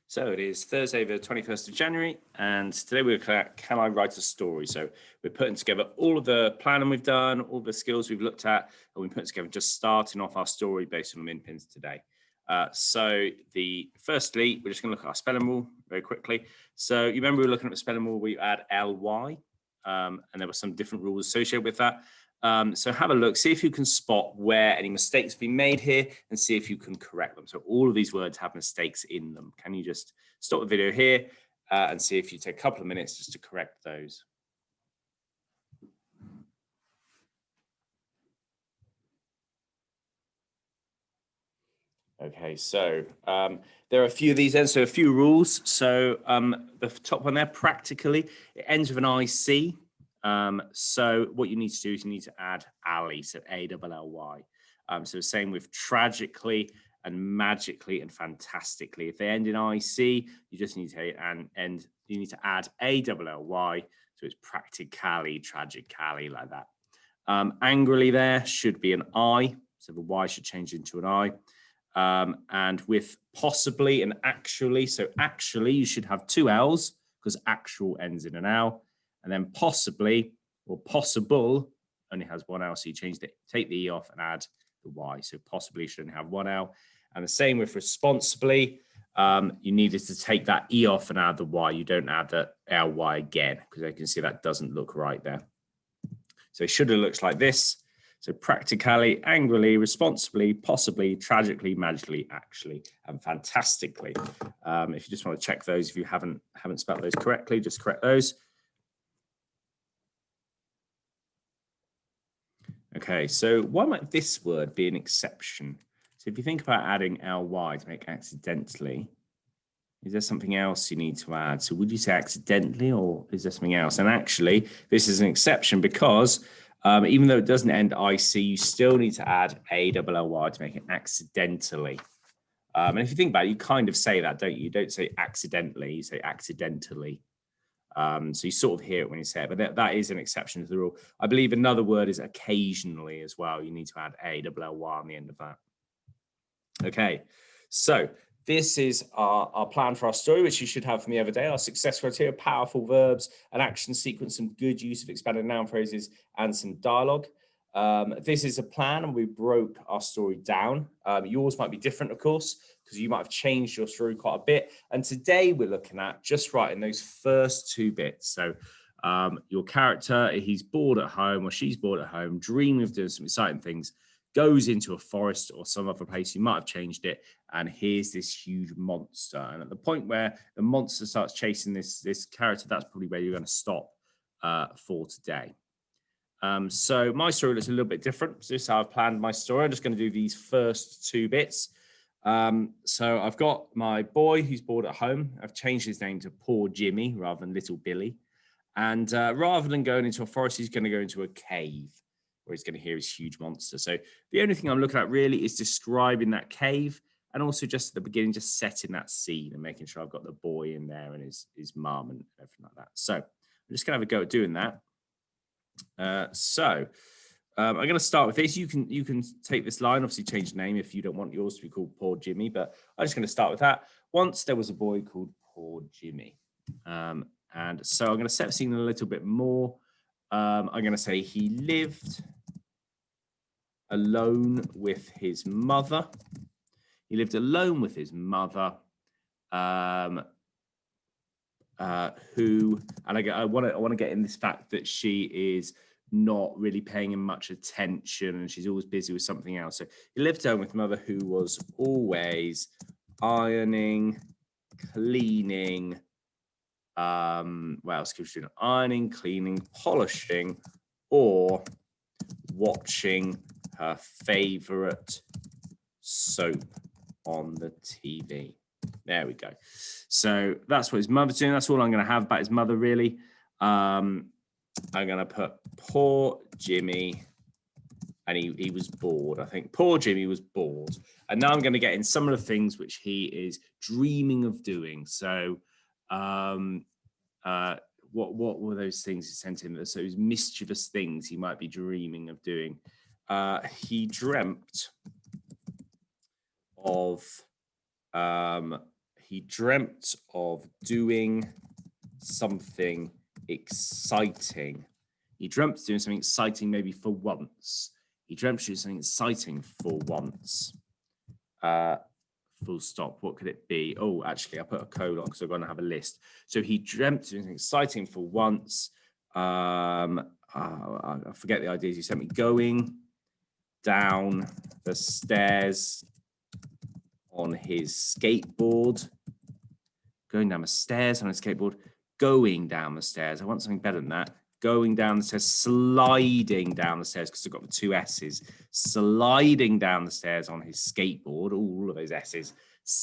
So it is Thursday, the 21st of January, and today we're looking at can I write a story? So we're putting together all of the planning we've done, all the skills we've looked at, and we put together just starting off our story based on min pins today. Firstly, we're just going to look at our spelling rule very quickly. So you remember we were looking at the spelling rule where you add ly, and there were some different rules associated with that. So have a look, see if you can spot where any mistakes have been made here and see if you can correct them. So all of these words have mistakes in them. Can you just stop the video here and see if you take a couple of minutes just to correct those? Okay, so there are a few of these then, so a few rules. So the top one there, practically, it ends with an IC. So what you need to do is you need to add ally, so A-double-L-Y. So same with tragically and magically and fantastically. If they end in IC, you just need to you need to add A-double-L-Y, so it's practically, tragically, like that. Angrily there should be an I, so the Y should change into an I. And with possibly and actually, so actually you should have two L's because actual ends in an L. And then possibly or possible only has one L. So you take the E off and add the Y. So possibly should only have one L. And the same with responsibly. You needed to take that E off and add the Y. You don't add the LY again because I can see that doesn't look right there. So it should have looked like this. So practically, angrily, responsibly, possibly, tragically, magically, actually, and fantastically. If you just want to check those, if you haven't spelled those correctly, just correct those. Okay, so why might this word be an exception? So if you think about adding ly to make accidentally, is there something else you need to add? So would you say accidentally or is there something else? And actually, this is an exception because even though it doesn't end IC, you still need to add A-double-L-Y to make it accidentally. And if you think about it, you kind of say that, don't you? You don't say accidentally, you say accidentally. So you sort of hear it when you say it, but that is an exception to the rule. I believe another word is occasionally as well. You need to add A-double-L-Y on the end of that. Okay, so this is our plan for our story, which you should have from the other day. Our success criteria, powerful verbs, an action sequence, some good use of expanded noun phrases, and some dialogue. This is a plan, and we broke our story down. Yours might be different, of course, because you might have changed your story quite a bit. And today we're looking at just writing those first two bits. So your character, he's bored at home or she's bored at home, dreaming of doing some exciting things, goes into a forest or some other place, you might have changed it, and here's this huge monster. And at the point where the monster starts chasing this character, that's probably where you're going to stop for today. So my story looks a little bit different. So this is how I've planned my story. I'm just going to do these first two bits. So I've got my boy who's bored at home. I've changed his name to Poor Jimmy rather than Little Billy. And rather than going into a forest, he's going to go into a cave where he's going to hear his huge monster. So the only thing I'm looking at really is describing that cave and also just at the beginning, just setting that scene and making sure I've got the boy in there and his mum and everything like that. So I'm just going to have a go at doing that. I'm going to start with this. You can take this line, obviously change the name if you don't want yours to be called Poor Jimmy, but I'm just going to start with that. Once there was a boy called Poor Jimmy. And so I'm going to set the scene a little bit more. I'm going to say he lived alone with his mother. He lived alone with his mother, I want to get in this fact that she is not really paying him much attention and she's always busy with something else. So he lived alone with his mother who was always ironing, cleaning, what else could she do? Ironing, cleaning, polishing, or watching her favorite soap on the TV. There we go. So that's what his mother's doing. That's all I'm going to have about his mother, really. I'm going to put Poor Jimmy, and he was bored. I think Poor Jimmy was bored. And now I'm going to get in some of the things which he is dreaming of doing. So what were those things he sent in? So those mischievous things he might be dreaming of doing. He dreamt of he dreamt of doing something exciting. He dreamt of doing something exciting maybe for once. He dreamt of doing something exciting for once. Full stop. What could it be? Oh, actually, I put a colon because I'm going to have a list. So he dreamt of doing something exciting for once. I forget the ideas you sent me. Going down the stairs on his skateboard. Going down the stairs on his skateboard. Going down the stairs. I want something better than that. Going down the stairs, sliding down the stairs, because I've got the 2 S's. Sliding down the stairs on his skateboard. All of those S's.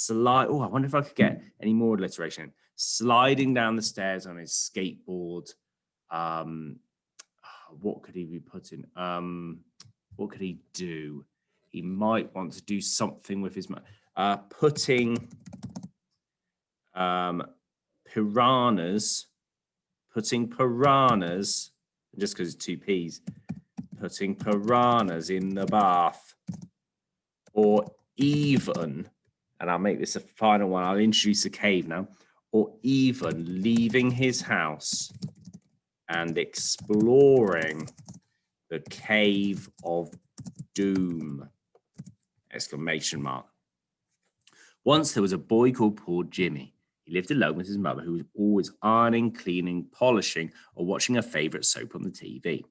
Oh, I wonder if I could get any more alliteration. Sliding down the stairs on his skateboard. What could he be putting? What could he do? He might want to do something with his putting piranhas, just because it's 2 P's, putting piranhas in the bath, or even, and I'll make this a final one, I'll introduce a cave now, or even leaving his house and exploring the cave of doom, exclamation mark. Once there was a boy called Poor Jimmy. He lived alone with his mother, who was always ironing, cleaning, polishing, or watching her favorite soap on the TV.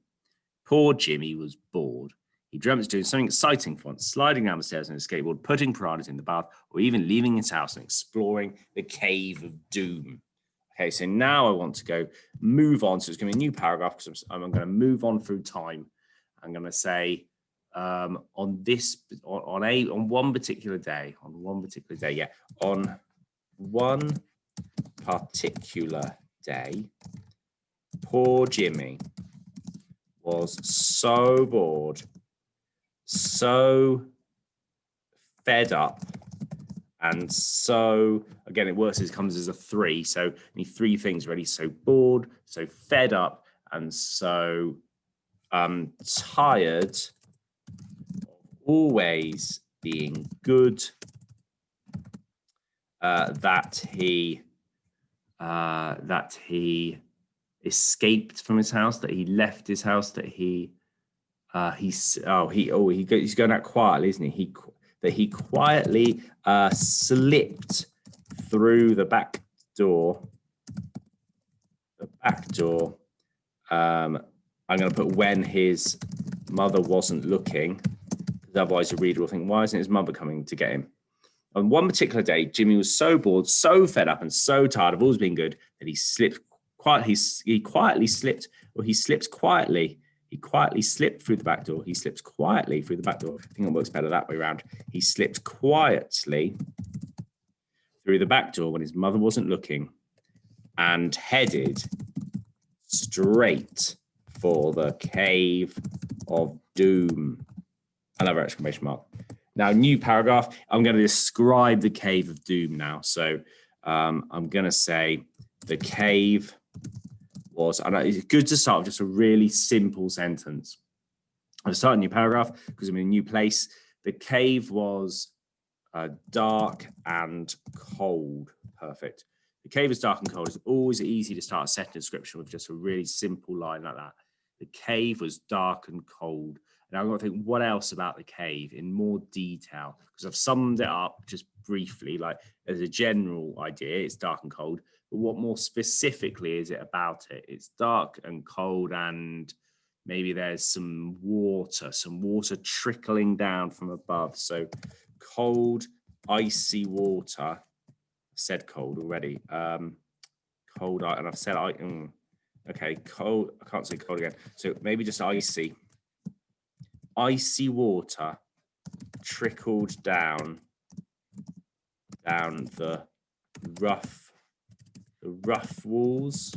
Poor Jimmy was bored. He dreamt of doing something exciting for once, sliding down the stairs on his skateboard, putting piranhas in the bath, or even leaving his house and exploring the cave of doom. Okay, so now I want to move on. So it's going to be a new paragraph because I'm going to move on through time. I'm going to say on one particular day, on one particular day, poor Jimmy was so bored, so fed up, and so, again, it works as it comes as a 3. So you need 3 things ready. So bored, so fed up, and so tired of always being good, that he escaped from his house, that he left his house, that he's going out quietly, isn't he? That he quietly slipped through the back door. I'm going to put when his mother wasn't looking, because otherwise the reader will think, why isn't his mother coming to get him? On one particular day, Jimmy was so bored, so fed up, and so tired of always being good that he slipped quietly. He quietly slipped through the back door. He slipped quietly through the back door. I think it works better that way around. He slipped quietly through the back door when his mother wasn't looking and headed straight for the cave of doom. Another exclamation mark. Now, new paragraph. I'm going to describe the cave of doom now. So I'm going to say the cave was, and it's good to start with just a really simple sentence. I'll start a new paragraph because I'm in a new place. The cave was dark and cold. Perfect. The cave is dark and cold. It's always easy to start a sentence description with just a really simple line like that. The cave was dark and cold. And I'm going to think, what else about the cave in more detail? Because I've summed it up just briefly, like as a general idea, it's dark and cold. But what more specifically is it about it? It's dark and cold, and maybe there's some water trickling down from above. So cold, icy water. I said cold already. Cold, and I've said okay, cold. I can't say cold again. So maybe just icy. Icy water trickled down the rough walls.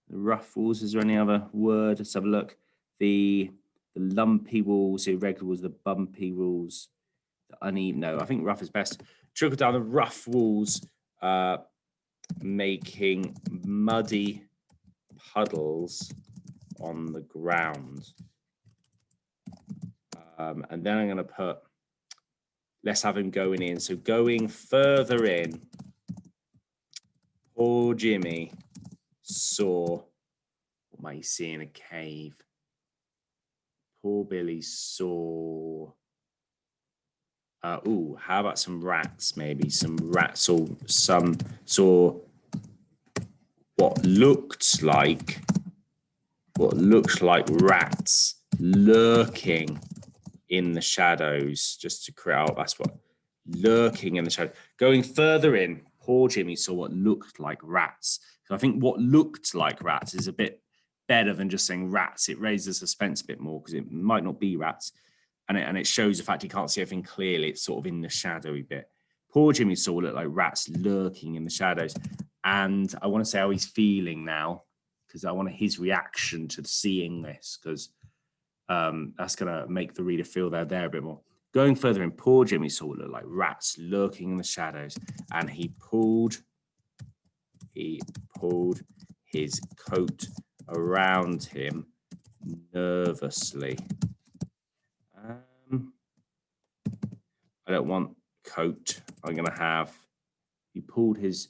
The rough walls. Is there any other word? Let's have a look. The lumpy walls, the irregular walls, the bumpy walls, the uneven. No, I think rough is best. Trickled down the rough walls, making muddy puddles on the ground. And then I'm going to put, let's have him going in. So going further in Poor Jimmy saw, what might he see in a cave? Poor Billy saw, how about some rats? Maybe some rats, or some saw what looked like rats lurking in the shadows, just to create out. That's what, lurking in the shadow. Going further in, poor Jimmy saw what looked like rats. So I think what looked like rats is a bit better than just saying rats. It raises the suspense a bit more because it might not be rats. And it shows the fact he can't see everything clearly. It's sort of in the shadowy bit. Poor Jimmy saw what looked like rats lurking in the shadows. And I want to say how he's feeling now, because I want his reaction to seeing this, because that's going to make the reader feel they're there a bit more. Going further in, poor Jimmy saw what looked like rats lurking in the shadows, and he pulled his coat around him nervously. I don't want coat. I'm going to have, he pulled his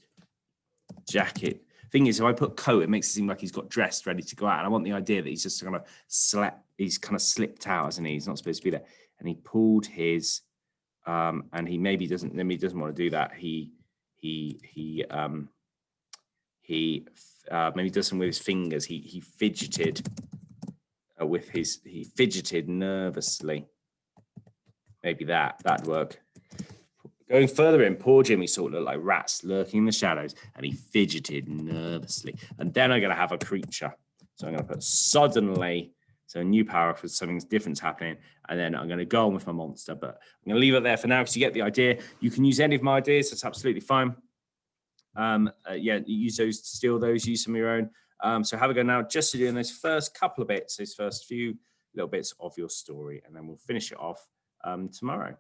jacket. Thing is, if I put coat, it makes it seem like he's got dressed, ready to go out. And I want the idea that he's just kind of slipped out, hasn't he? He's not supposed to be there. And he pulled his, and he maybe doesn't want to do that. He maybe does some with his fingers. He fidgeted he fidgeted nervously. Maybe that'd work. Going further in, poor Jimmy saw what looked like rats lurking in the shadows, and he fidgeted nervously. And then I'm going to have a creature. So I'm going to put suddenly, so a new power for something different's happening, and then I'm going to go on with my monster. But I'm going to leave it there for now because you get the idea. You can use any of my ideas. That's absolutely fine. Use those, steal those, use some of your own. So have a go now, just to doing those first couple of bits, those first few little bits of your story, and then we'll finish it off tomorrow.